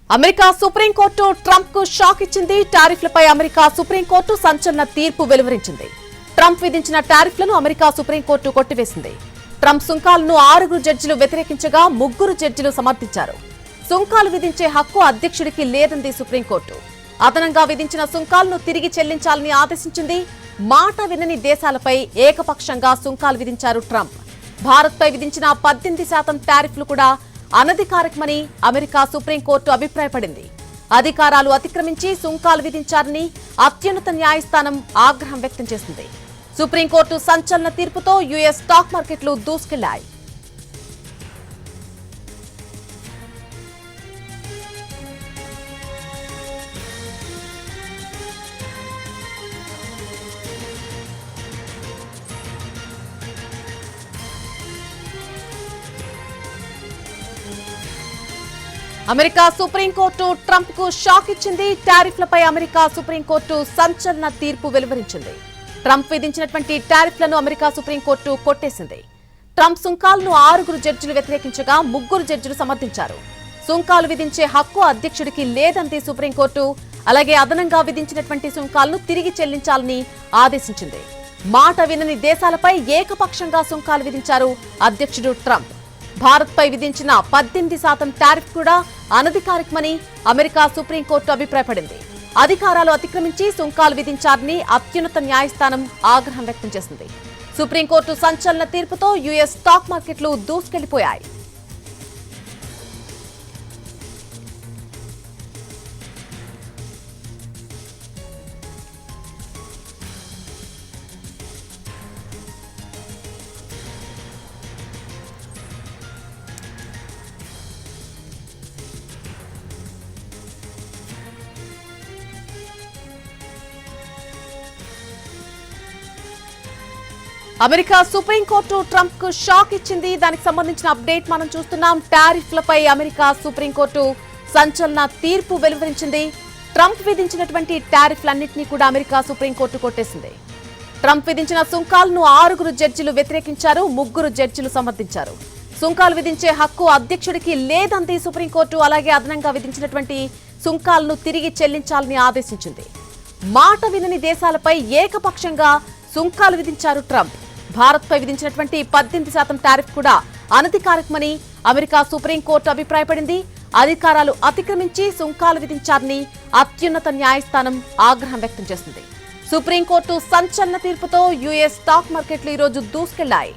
America supreme court Trump కు shock ఇచ్చింది. టారిఫ్లపై America supreme court సంచలన తీర్పు వెలువరించింది. ట్రంప్ విధించిన టారిఫ్లను అమెరికా సుప్రీంకోర్టు కొట్టివేసింది. ట్రంప్ సుంకాలను 6 జడ్జిలు వ్యతిరేకించగా 3 జడ్జిలు సమర్థించారు. సుంకాలు విధించే హక్కు అధ్యక్షుడికి లేదంది సుప్రీంకోర్టు. అదనంగా విధించిన సుంకాలను తిరిగి చెల్లించాలని ఆదేశించింది. మాట వినని దేశాలపై ఏకపక్షంగా సుంకాలు విధించారు ట్రంప్. భారత్పై విధించిన 18% టారిఫ్లు కూడా అనధికారికమని అమెరికా సుప్రీంకోర్టు అభిప్రాయపడింది. అధికారాలు అతిక్రమించి సుంకాలు విధించారని అత్యున్నత న్యాయస్థానం ఆగ్రహం వ్యక్తం చేసింది. సుప్రీంకోర్టు సంచలన తీర్పుతో యుఎస్ స్టాక్ మార్కెట్లు దూసుకెళ్లాయి. అమెరికా సుప్రీంకోర్టు ట్రంప్ కు షాక్ ఇచ్చింది. టారిఫ్లపై అమెరికా సుప్రీంకోర్టు సంచలన తీర్పు వెలువరించింది. ట్రంప్ విధించినటువంటి టారిఫ్లను అమెరికా సుప్రీంకోర్టు కొట్టేసింది. ట్రంప్ సుంకాలను 6 జడ్జిలు వ్యతిరేకించగా 3 జడ్జిలు సమర్థించారు. సుంకాలు విధించే హక్కు అధ్యక్షుడికి లేదంది సుప్రీంకోర్టు. అలాగే అదనంగా విధించినటువంటి సుంకాలను తిరిగి చెల్లించాలని ఆదేశించింది. మాట వినని దేశాలపై ఏకపక్షంగా సుంకాలు విధించారు అధ్యక్షుడు ట్రంప్. భారత్పై విధించిన 18% టారిఫ్ కూడా అనధికారికమని అమెరికా సుప్రీంకోర్టు అభిప్రాయపడింది. అధికారాలు అతిక్రమించి సుంకాలు విధించారని అత్యున్నత న్యాయస్థానం ఆగ్రహం వ్యక్తం చేసింది. సుప్రీంకోర్టు సంచలన తీర్పుతో యుఎస్ స్టాక్ మార్కెట్లు దూసుకెళ్లిపోయాయి. అమెరికా సుప్రీంకోర్టు ట్రంప్ కు షాక్ ఇచ్చింది. దానికి సంబంధించిన అప్డేట్ మనం చూస్తున్నాం. టారిఫ్లపై అమెరికా సుప్రీంకోర్టు సంచలన తీర్పు వెలువరించింది. ట్రంప్ విధించినటువంటి టారిఫ్లన్నింటినీ కూడా అమెరికా సుప్రీంకోర్టు కొట్టేసింది. ట్రంప్ విధించిన సుంకాలను 6 జడ్జిలు వ్యతిరేకించారు. 3 జడ్జిలు సమర్థించారు. సుంకాలు విధించే హక్కు అధ్యక్షుడికి లేదంది సుప్రీంకోర్టు. అలాగే అదనంగా విధించినటువంటి సుంకాలను తిరిగి చెల్లించాలని ఆదేశించింది. మాట వినని దేశాలపై ఏకపక్షంగా సుంకాలు విధించారు ట్రంప్. భారత్పై విధించినటువంటి 18% టారిఫ్ కూడా అనధికారికమని అమెరికా సుప్రీంకోర్టు అభిప్రాయపడింది. అధికారాలు అతిక్రమించి సుంకాలు విధించారని అత్యున్నత న్యాయస్థానం ఆగ్రహం వ్యక్తం చేసింది. సుప్రీంకోర్టు సంచలన తీర్పుతో యుఎస్ స్టాక్ మార్కెట్లు ఈ రోజు దూసుకెళ్లాయి.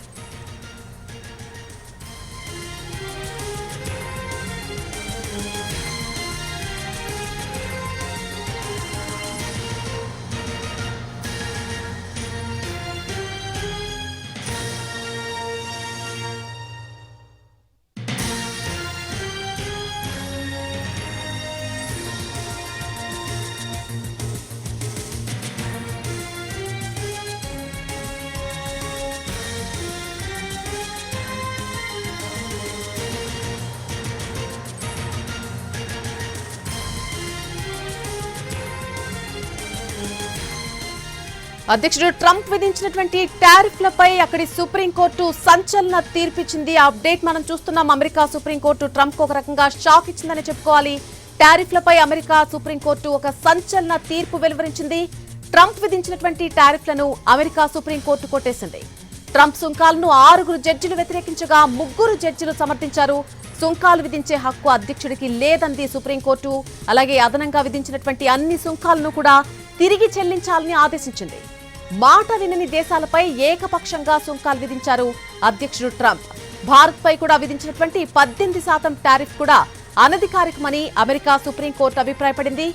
అధ్యక్షుడు ట్రంప్ విధించినటువంటి టారిఫ్లపై అక్కడి సుప్రీంకోర్టు సంచలన తీర్పిచ్చింది. ఆ అప్డేట్ మనం చూస్తున్నాం. అమెరికా సుప్రీంకోర్టు ట్రంప్ ఒక రకంగా షాక్ ఇచ్చిందని చెప్పుకోవాలి. టారిఫ్లపై అమెరికా సుప్రీంకోర్టు ఒక సంచలన తీర్పు వెలువరించింది. ట్రంప్ విధించినటువంటి టారిఫ్లను అమెరికా సుప్రీంకోర్టు కొట్టేసింది. ట్రంప్ సుంకాలను 6 జడ్జిలు వ్యతిరేకించగా 3 జడ్జిలు సమర్థించారు. సుంకాలు విధించే హక్కు అధ్యక్షుడికి లేదంది సుప్రీంకోర్టు. అలాగే అదనంగా విధించినటువంటి అన్ని సుంకాలను కూడా తిరిగి చెల్లించాలని ఆదేశించింది. మాట వినని దేశాలపై ఏకపక్షంగా సుంకాలు విధించారు అధ్యక్షుడు ట్రంప్. భారత్పై కూడా విధించినటువంటి 18% టారిఫ్ కూడా అనధికారికమని అమెరికా సుప్రీంకోర్టు అభిప్రాయపడింది.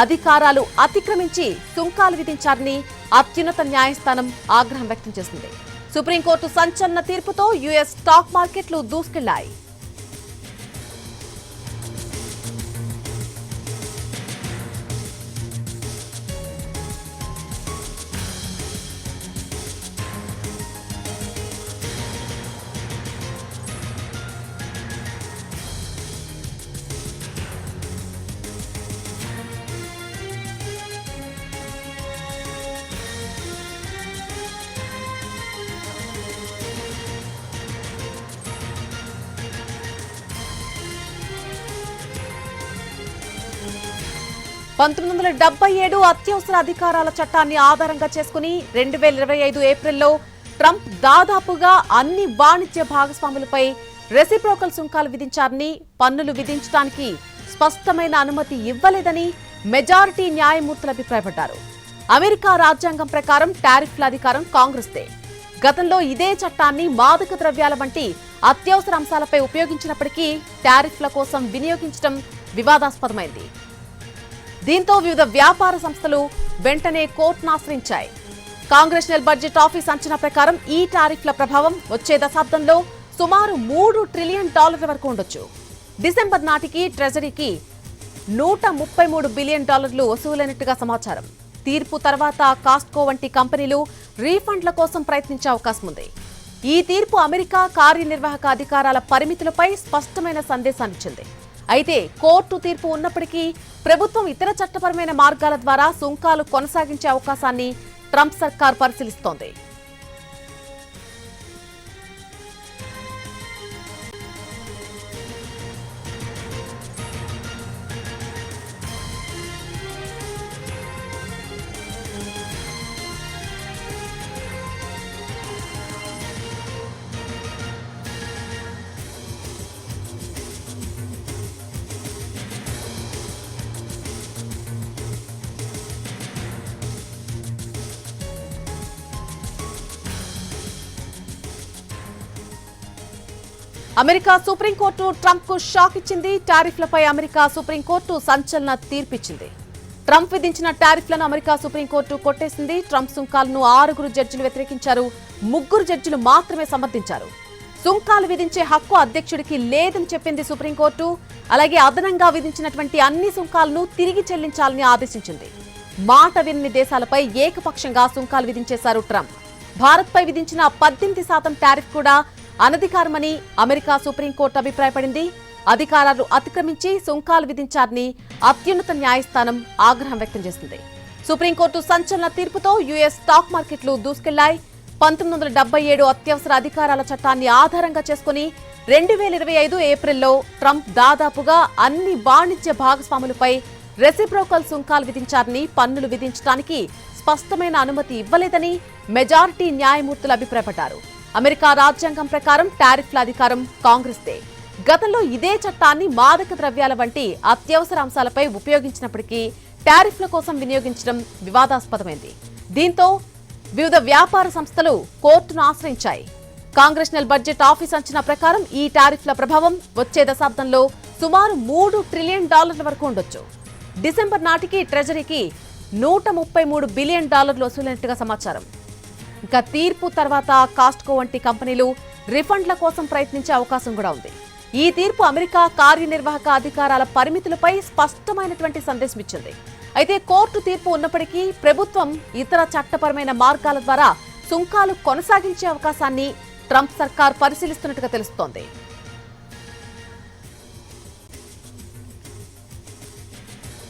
అధికారాలు అతిక్రమించి సుంకాలు విధించారని అత్యున్నత న్యాయస్థానం ఆగ్రహం వ్యక్తం చేసింది. సుప్రీంకోర్టు సంచలన తీర్పుతో యుఎస్ స్టాక్ మార్కెట్లు దూసుకెళ్లాయి. 1977 అత్యవసర అధికారాల చట్టాన్ని ఆధారంగా చేసుకుని 2025 ఏప్రిల్లో ట్రంప్ దాదాపుగా అన్ని వాణిజ్య భాగస్వాములపై రెసిప్రోకల్ సుంకాలు విధించారని, పన్నులు విధించడానికి స్పష్టమైన అనుమతి ఇవ్వలేదని మెజారిటీ న్యాయమూర్తులు అభిప్రాయపడ్డారు. అమెరికా రాజ్యాంగం ప్రకారం టారిఫ్ల అధికారం కాంగ్రెస్దే. గతంలో ఇదే చట్టాన్ని మాదక ద్రవ్యాల వంటి అత్యవసర అంశాలపై ఉపయోగించినప్పటికీ టారిఫ్ల కోసం వినియోగించడం వివాదాస్పదమైంది. దీంతో వివిధ వ్యాపార సంస్థలు వెంటనే కోర్టును ఆశ్రయించాయి. కాంగ్రెషనల్ బడ్జెట్ ఆఫీస్ అంచనా ప్రకారం ఈ టారిఫ్ల ప్రభావం వచ్చే దశాబ్దంలో సుమారు $3 ట్రిలియన్ వరకు ఉండొచ్చు. డిసెంబర్ నాటికి ట్రెజరీకి $133 బిలియన్ వసూలైనట్టుగా సమాచారం. తీర్పు తర్వాత కాస్ట్కో వంటి కంపెనీలు రీఫండ్ల కోసం ప్రయత్నించే అవకాశం ఉంది. ఈ తీర్పు అమెరికా కార్యనిర్వాహక అధికారాల పరిమితులపై స్పష్టమైన సందేశాన్నిచ్చింది. అయితే కోర్టు తీర్పు ఉన్నప్పటికీ ప్రభుత్వం ఇతర చట్టపరమైన మార్గాల ద్వారా సుంకాలు కొనసాగించే అవకాశాన్ని ట్రంప్ సర్కార్ పరిశీలిస్తోంది. అమెరికా సుప్రీంకోర్టు ట్రంప్ కు షాక్ ఇచ్చింది. టారిఫ్లపై అమెరికా సుప్రీంకోర్టు సంచలన తీర్పిచ్చింది. ట్రంప్ విధించిన టారిఫ్లను అమెరికా సుప్రీంకోర్టు కొట్టేసింది. ట్రంప్ సుంకాలను 6 జడ్జిలు వ్యతిరేకించారు. 3 జడ్జిలు మాత్రమే సమర్థించారు. సుంకాలు విధించే హక్కు అధ్యక్షుడికి లేదని చెప్పింది సుప్రీంకోర్టు. అలాగే అదనంగా విధించినటువంటి అన్ని సుంకాలను తిరిగి చెల్లించాలని ఆదేశించింది. మాట విన్ని దేశాలపై ఏకపక్షంగా సుంకాలు విధించేశారు ట్రంప్. భారత్పై విధించిన 18% టారిఫ్ కూడా అనధికారమని అమెరికా సుప్రీంకోర్టు అభిప్రాయపడింది. అధికారాలు అతిక్రమించి సుంకాలు విధించారని అత్యున్నత న్యాయస్థానం ఆగ్రహం వ్యక్తం చేసింది. సుప్రీంకోర్టు సంచలన తీర్పుతో యుఎస్ స్టాక్ మార్కెట్లు దూసుకెళ్లాయి. 1977 అత్యవసర అధికారాల చట్టాన్ని ఆధారంగా చేసుకుని 2025 ఏప్రిల్లో ట్రంప్ దాదాపుగా అన్ని వాణిజ్య భాగస్వాములపై రెసిప్రోకల్ సుంకాలు విధించారని, పన్నులు విధించడానికి స్పష్టమైన అనుమతి ఇవ్వలేదని మెజారిటీ న్యాయమూర్తులు అభిప్రాయపడ్డారు. అమెరికా రాజ్యాంగం ప్రకారం టారిఫ్ల అధికారం కాంగ్రెస్దే. గతంలో ఇదే చట్టాన్ని మాదక ద్రవ్యాల వంటి అత్యవసర అంశాలపై ఉపయోగించినప్పటికీ టారిఫ్ల కోసం వినియోగించడం వివాదాస్పదమైంది. దీంతో వివిధ వ్యాపార సంస్థలు కోర్టును ఆశ్రయించాయి. కాంగ్రెషనల్ బడ్జెట్ ఆఫీస్ అంచనా ప్రకారం ఈ టారిఫ్ల ప్రభావం వచ్చే దశాబ్దంలో సుమారు $3 ట్రిలియన్ వరకు ఉండొచ్చు. డిసెంబర్ నాటికి ట్రెజరీకి $133 బిలియన్ వసూలైనట్టుగా సమాచారం. ఇక తీర్పు తర్వాత కాస్ట్కో వంటి కంపెనీలు రిఫండ్ల కోసం ప్రయత్నించే అవకాశం కూడా ఉంది. ఈ తీర్పు అమెరికా కార్యనిర్వాహక అధికారాల పరిమితులపై స్పష్టమైనటువంటి సందేశం ఇచ్చింది. అయితే కోర్టు తీర్పు ఉన్నప్పటికీ ప్రభుత్వం ఇతర చట్టపరమైన మార్గాల ద్వారా సుంకాలు కొనసాగించే అవకాశాన్ని ట్రంప్ సర్కార్ పరిశీలిస్తున్నట్టుగా తెలుస్తోంది.